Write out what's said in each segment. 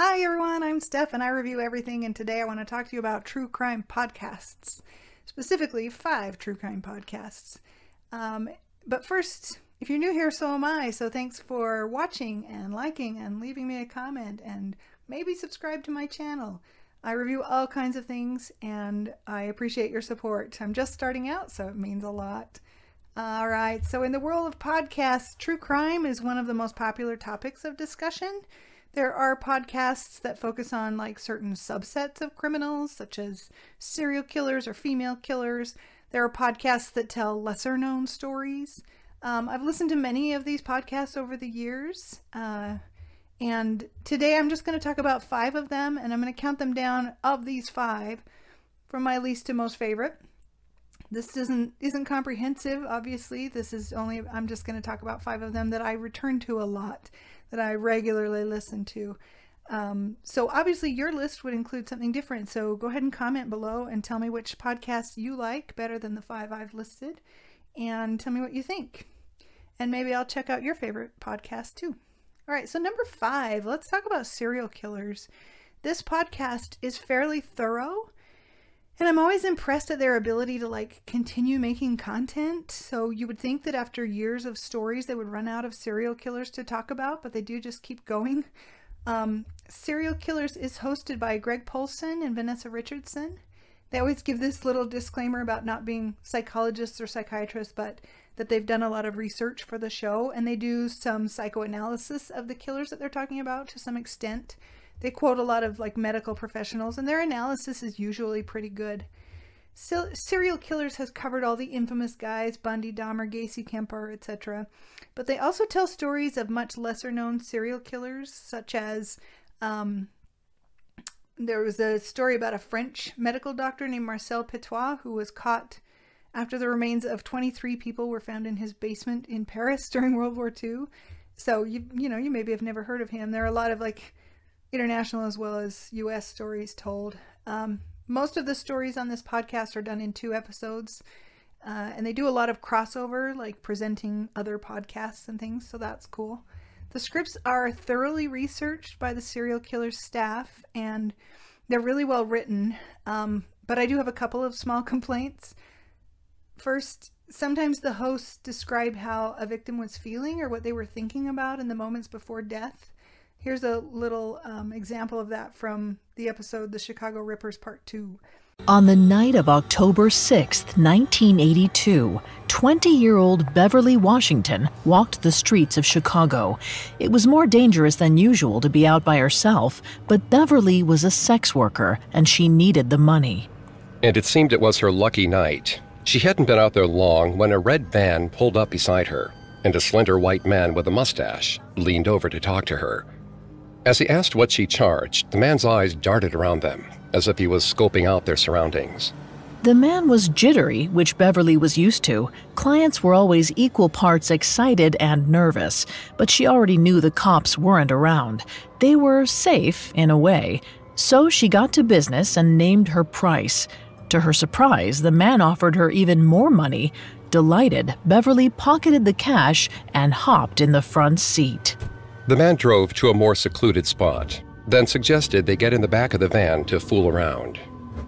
Hi everyone, I'm Steph and I review everything, and today I want to talk to you about true crime podcasts, specifically 5 true crime podcasts. But first, if you're new here, so am I, so thanks for watching and liking and leaving me a comment and maybe subscribe to my channel. I review all kinds of things and I appreciate your support. I'm just starting out, so it means a lot. Alright, so in the world of podcasts, true crime is one of the most popular topics of discussion. There are podcasts that focus on like certain subsets of criminals, such as serial killers or female killers. There are podcasts that tell lesser known stories. I've listened to many of these podcasts over the years. And today I'm just going to talk about 5 of them, and I'm going to count them down of these 5 from my least to most favorite. This isn't comprehensive, obviously. I'm just going to talk about 5 of them that I return to a lot, that I regularly listen to. So obviously your list would include something different. So go ahead and comment below and tell me which podcasts you like better than the 5 I've listed, and tell me what you think. And maybe I'll check out your favorite podcast too. All right, so number 5, let's talk about serial killers. This podcast is fairly thorough, and I'm always impressed at their ability to like continue making content. So you would think that after years of stories, they would run out of serial killers to talk about, but they do just keep going. Serial Killers is hosted by Greg Polcyn and Vanessa Richardson. They always give this little disclaimer about not being psychologists or psychiatrists, but that they've done a lot of research for the show, and they do some psychoanalysis of the killers that they're talking about to some extent. They quote a lot of like medical professionals, and their analysis is usually pretty good. Serial Killers has covered all the infamous guys, Bundy, Dahmer, Gacy, Kemper, etc. But they also tell stories of much lesser known serial killers, such as there was a story about a French medical doctor named Marcel Petois who was caught after the remains of 23 people were found in his basement in Paris during World War II. So you maybe have never heard of him. There are a lot of like international as well as US stories told. Most of the stories on this podcast are done in 2 episodes, and they do a lot of crossover, like presenting other podcasts and things, so that's cool. The scripts are thoroughly researched by the Serial Killers staff, and they're really well written, but I do have a couple of small complaints. First, sometimes the hosts describe how a victim was feeling or what they were thinking about in the moments before death. Here's a little example of that from the episode The Chicago Rippers Part 2. On the night of October 6, 1982, 20-year-old Beverly Washington walked the streets of Chicago. It was more dangerous than usual to be out by herself, but Beverly was a sex worker and she needed the money. And it seemed it was her lucky night. She hadn't been out there long when a red van pulled up beside her, and a slender white man with a mustache leaned over to talk to her. As he asked what she charged, the man's eyes darted around them, as if he was scoping out their surroundings. The man was jittery, which Beverly was used to. Clients were always equal parts excited and nervous, but she already knew the cops weren't around. They were safe, in a way. So she got to business and named her price. To her surprise, the man offered her even more money. Delighted, Beverly pocketed the cash and hopped in the front seat. The man drove to a more secluded spot, then suggested they get in the back of the van to fool around.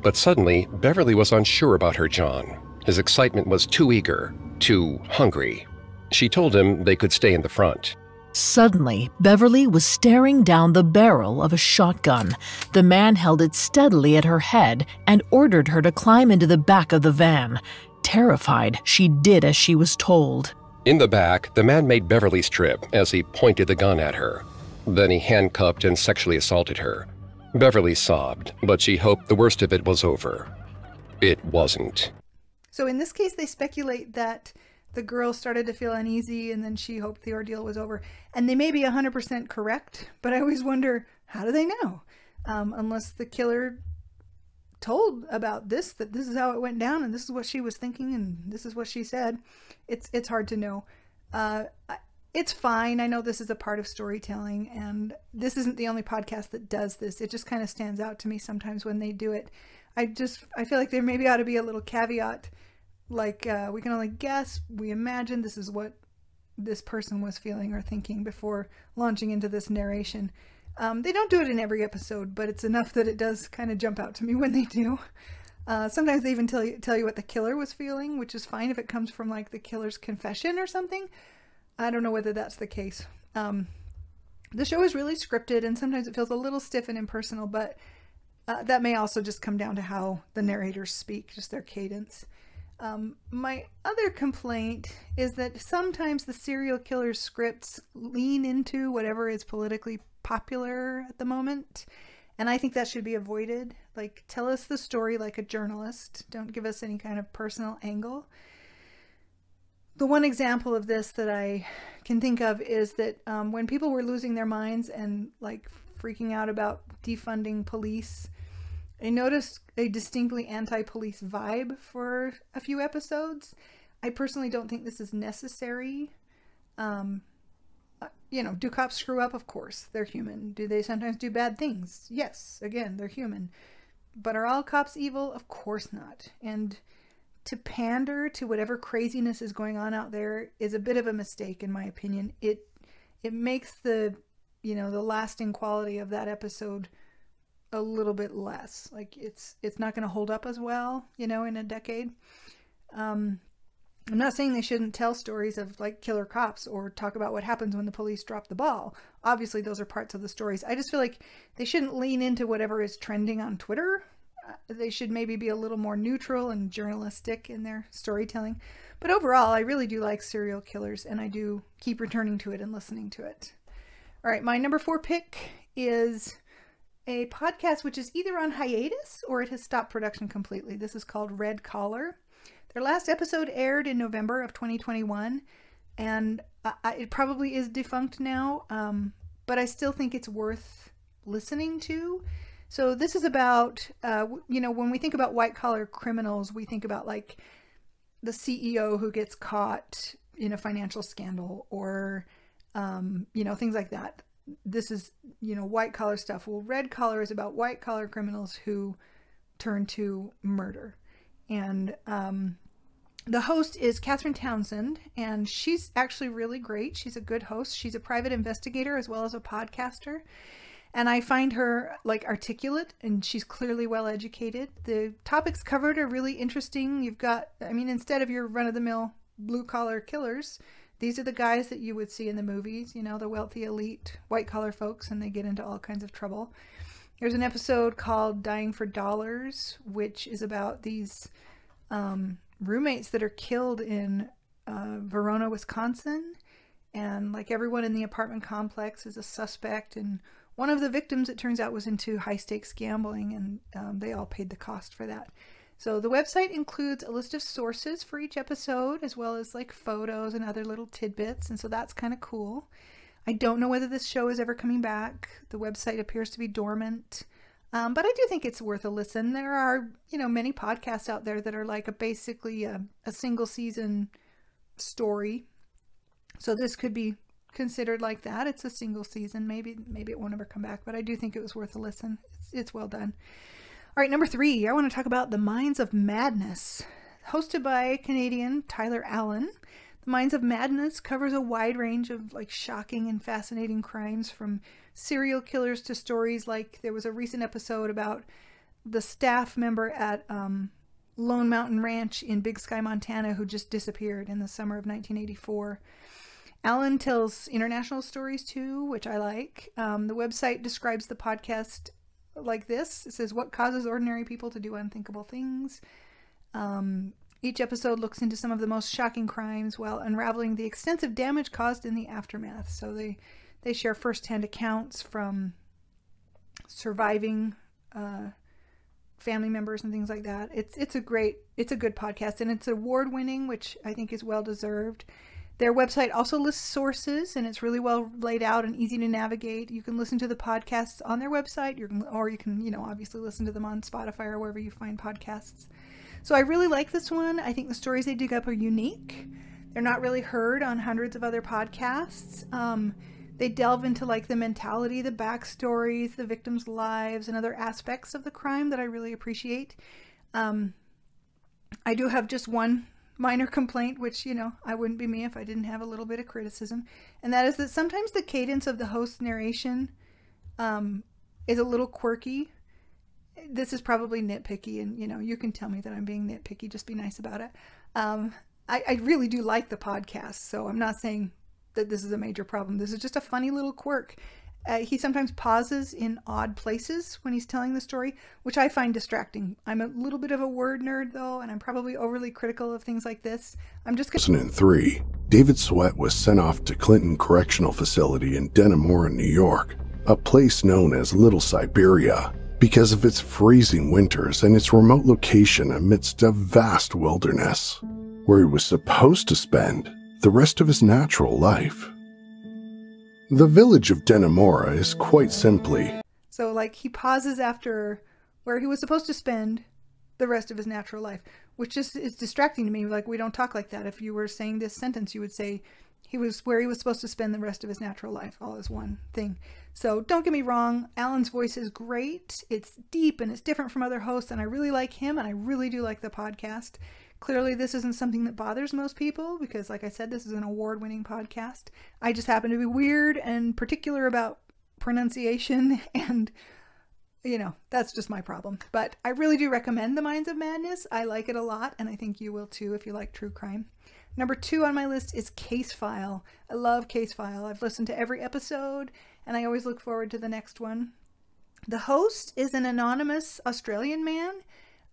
But suddenly, Beverly was unsure about her John. His excitement was too eager, too hungry. She told him they could stay in the front. Suddenly, Beverly was staring down the barrel of a shotgun. The man held it steadily at her head and ordered her to climb into the back of the van. Terrified, she did as she was told. In the back, the man made Beverly strip as he pointed the gun at her. Then he handcuffed and sexually assaulted her. Beverly sobbed, but she hoped the worst of it was over. It wasn't. So in this case, they speculate that the girl started to feel uneasy and then she hoped the ordeal was over. And they may be 100% correct, but I always wonder, how do they know? Unless the killer told about this, that this is how it went down and this is what she was thinking and this is what she said. It's hard to know. It's fine. I know this is a part of storytelling, and this isn't the only podcast that does this. It just kind of stands out to me sometimes when they do it. I feel like there maybe ought to be a little caveat, like we can only guess, we imagine this is what this person was feeling or thinking before launching into this narration. They don't do it in every episode, but it's enough that it does kind of jump out to me when they do. Sometimes they even tell you what the killer was feeling, which is fine if it comes from like the killer's confession or something. I don't know whether that's the case. The show is really scripted, and sometimes it feels a little stiff and impersonal, but that may also just come down to how the narrators speak, just their cadence. My other complaint is that sometimes the serial killer scripts lean into whatever is politically popular at the moment, and I think that should be avoided. Like, tell us the story like a journalist. Don't give us any kind of personal angle. The one example of this that I can think of is that when people were losing their minds and like freaking out about defunding police, I noticed a distinctly anti-police vibe for a few episodes. I personally don't think this is necessary. Do cops screw up? Of course, they're human. Do they sometimes do bad things? Yes, again, they're human. But are all cops evil? Of course not. And to pander to whatever craziness is going on out there is a bit of a mistake, in my opinion. It makes the lasting quality of that episode a little bit less. Like, it's not going to hold up as well, in a decade. I'm not saying they shouldn't tell stories of like killer cops or talk about what happens when the police drop the ball. Obviously, those are parts of the stories. I just feel like they shouldn't lean into whatever is trending on Twitter. They should maybe be a little more neutral and journalistic in their storytelling. But overall, I really do like Serial Killers, and I do keep returning to it and listening to it. All right, my number 4 pick is a podcast which is either on hiatus or it has stopped production completely. This is called Red Collar. Their last episode aired in November of 2021, and it probably is defunct now, but I still think it's worth listening to. So this is about, when we think about white-collar criminals, we think about like the CEO who gets caught in a financial scandal or, things like that. This is, white-collar stuff. Well, Red Collar is about white-collar criminals who turn to murder. And the host is Catherine Townsend, and she's actually really great. She's a good host. She's a private investigator as well as a podcaster. And I find her like articulate, and she's clearly well educated. The topics covered are really interesting. You've got, instead of your run-of-the-mill blue-collar killers, these are the guys that you would see in the movies, the wealthy elite white-collar folks, and they get into all kinds of trouble. There's an episode called Dying for Dollars, which is about these roommates that are killed in Verona, Wisconsin. And like everyone in the apartment complex is a suspect, and one of the victims, it turns out, was into high-stakes gambling, and they all paid the cost for that. So the website includes a list of sources for each episode, as well as like photos and other little tidbits, and so that's kind of cool. I don't know whether this show is ever coming back. The website appears to be dormant, but I do think it's worth a listen. There are, many podcasts out there that are like basically a single season story. So this could be considered like that. It's a single season. Maybe it won't ever come back, but I do think it was worth a listen. It's well done. All right, number 3, I want to talk about The Minds of Madness. Hosted by Canadian Tyler Allen, The Minds of Madness covers a wide range of like shocking and fascinating crimes, from serial killers to stories like there was a recent episode about the staff member at Lone Mountain Ranch in Big Sky, Montana, who just disappeared in the summer of 1984. Allen tells international stories too, which I like. The website describes the podcast like this. It says, what causes ordinary people to do unthinkable things? Each episode looks into some of the most shocking crimes while unraveling the extensive damage caused in the aftermath. So they share firsthand accounts from surviving family members and things like that. It's a good podcast, and it's award-winning, which I think is well-deserved. Their website also lists sources, and it's really well laid out and easy to navigate. You can listen to the podcasts on their website, or you can, obviously listen to them on Spotify or wherever you find podcasts. So I really like this one. I think the stories they dig up are unique. They're not really heard on hundreds of other podcasts. They delve into like the mentality, the backstories, the victims' lives, and other aspects of the crime that I really appreciate. I do have just one minor complaint, which, I wouldn't be me if I didn't have a little bit of criticism. And that is that sometimes the cadence of the host's narration is a little quirky. This is probably nitpicky, and you can tell me that I'm being nitpicky. Just be nice about it. I really do like the podcast, so I'm not saying that this is a major problem. This is just a funny little quirk. He sometimes pauses in odd places when he's telling the story, which I find distracting. I'm a little bit of a word nerd, though, and I'm probably overly critical of things like this. I'm just 2003, David Sweat was sent off to Clinton Correctional Facility in Dannemora, New York, a place known as Little Siberia, because of its freezing winters and its remote location amidst a vast wilderness, where he was supposed to spend the rest of his natural life. The village of Dannemora is quite simply... So, he pauses after where he was supposed to spend the rest of his natural life, which is distracting to me. We don't talk like that. If you were saying this sentence, you would say he was where he was supposed to spend the rest of his natural life, all as one thing. So, don't get me wrong, Alan's voice is great. It's deep and it's different from other hosts, and I really like him, and I really do like the podcast. Clearly, this isn't something that bothers most people because, like I said, this is an award-winning podcast. I just happen to be weird and particular about pronunciation, and, that's just my problem. But I really do recommend The Minds of Madness. I like it a lot, and I think you will too if you like true crime. Number 2 on my list is Case File. I love Case File. I've listened to every episode, and I always look forward to the next one. The host is an anonymous Australian man.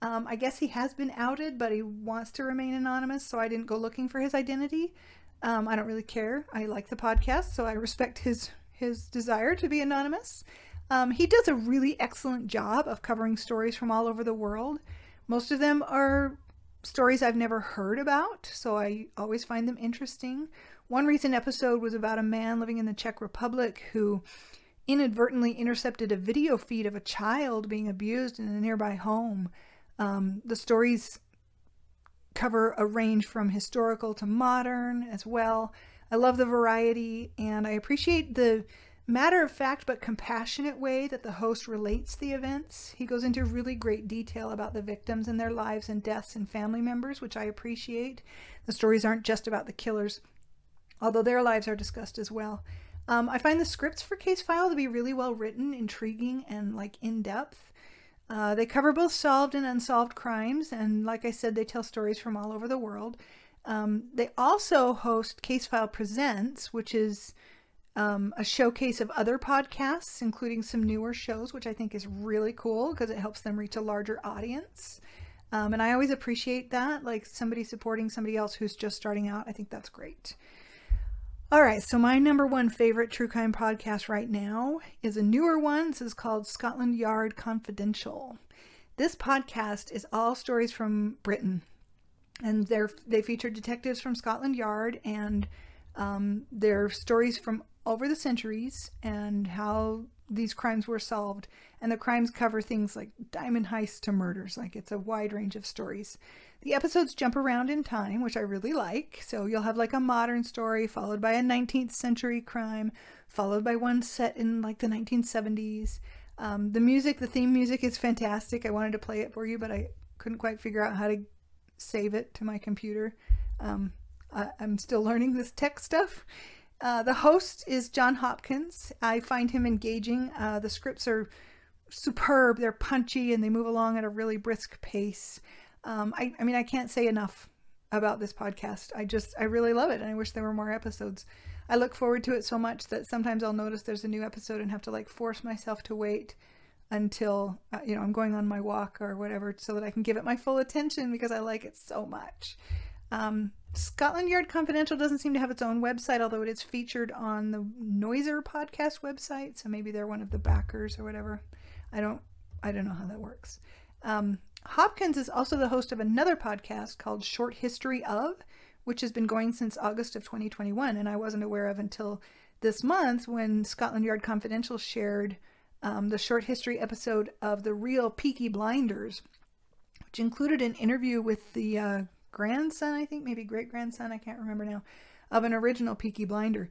I guess he has been outed, but he wants to remain anonymous, so I didn't go looking for his identity. I don't really care. I like the podcast, so I respect his desire to be anonymous. He does a really excellent job of covering stories from all over the world. Most of them are stories I've never heard about, so I always find them interesting. One recent episode was about a man living in the Czech Republic who inadvertently intercepted a video feed of a child being abused in a nearby home. The stories cover a range from historical to modern as well. I love the variety, and I appreciate the matter-of-fact but compassionate way that the host relates the events. He goes into really great detail about the victims and their lives and deaths and family members, which I appreciate. The stories aren't just about the killers, although their lives are discussed as well. I find the scripts for Case File to be really well written, intriguing, and in-depth. They cover both solved and unsolved crimes, and like I said, they tell stories from all over the world. They also host Case File Presents, which is a showcase of other podcasts, including some newer shows, which I think is really cool because it helps them reach a larger audience. And I always appreciate that, somebody supporting somebody else who's just starting out. I think that's great. All right, so my number 1 favorite true crime podcast right now is a newer one. This is called Scotland Yard Confidential. This podcast is all stories from Britain, and they feature detectives from Scotland Yard, and they're stories from over the centuries and how these crimes were solved. And the crimes cover things like diamond heists to murders. It's a wide range of stories. The episodes jump around in time, which I really like. So you'll have a modern story followed by a 19th century crime, followed by one set in the 1970s. The theme music is fantastic. I wanted to play it for you, but I couldn't quite figure out how to save it to my computer. I'm still learning this tech stuff. The host is John Hopkins. I find him engaging. The scripts are superb. They're punchy and they move along at a really brisk pace. I can't say enough about this podcast. I really love it, and I wish there were more episodes. I look forward to it so much that sometimes I'll notice there's a new episode and have to force myself to wait until I'm going on my walk or whatever so that I can give it my full attention because I like it so much. Scotland Yard Confidential doesn't seem to have its own website, although it is featured on the Noiser podcast website, so maybe they're one of the backers or whatever. I don't know how that works. Hopkins is also the host of another podcast called Short History Of, which has been going since August of 2021, and I wasn't aware of until this month when Scotland Yard Confidential shared the short history episode of the real Peaky Blinders, which included an interview with the grandson, I think, maybe great-grandson, I can't remember now, of an original Peaky Blinder.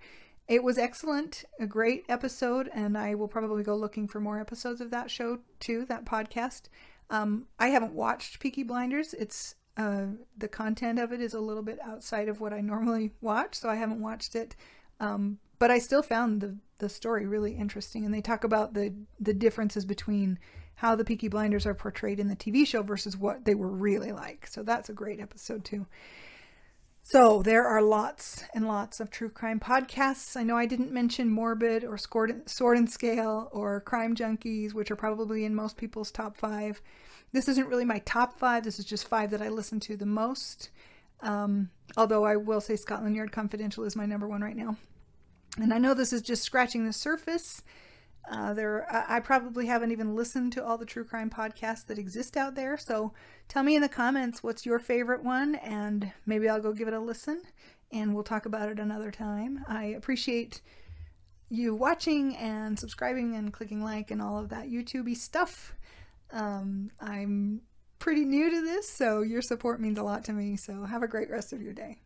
It was excellent, a great episode, and I will probably go looking for more episodes of that show too, that podcast. I haven't watched Peaky Blinders. It's the content of it is a little bit outside of what I normally watch, so I haven't watched it. But I still found the story really interesting, and they talk about the differences between how the Peaky Blinders are portrayed in the TV show versus what they were really like. So that's a great episode too. So there are lots and lots of true crime podcasts. I know I didn't mention Morbid or Sword and Scale or Crime Junkies, which are probably in most people's top 5. This isn't really my top 5. This is just 5 that I listen to the most. Although I will say Scotland Yard Confidential is my number 1 right now. And I know this is just scratching the surface. I probably haven't even listened to all the true crime podcasts that exist out there. So tell me in the comments what's your favorite one, and maybe I'll go give it a listen and we'll talk about it another time. I appreciate you watching and subscribing and clicking like and all of that YouTube-y stuff. I'm pretty new to this, so your support means a lot to me. So have a great rest of your day.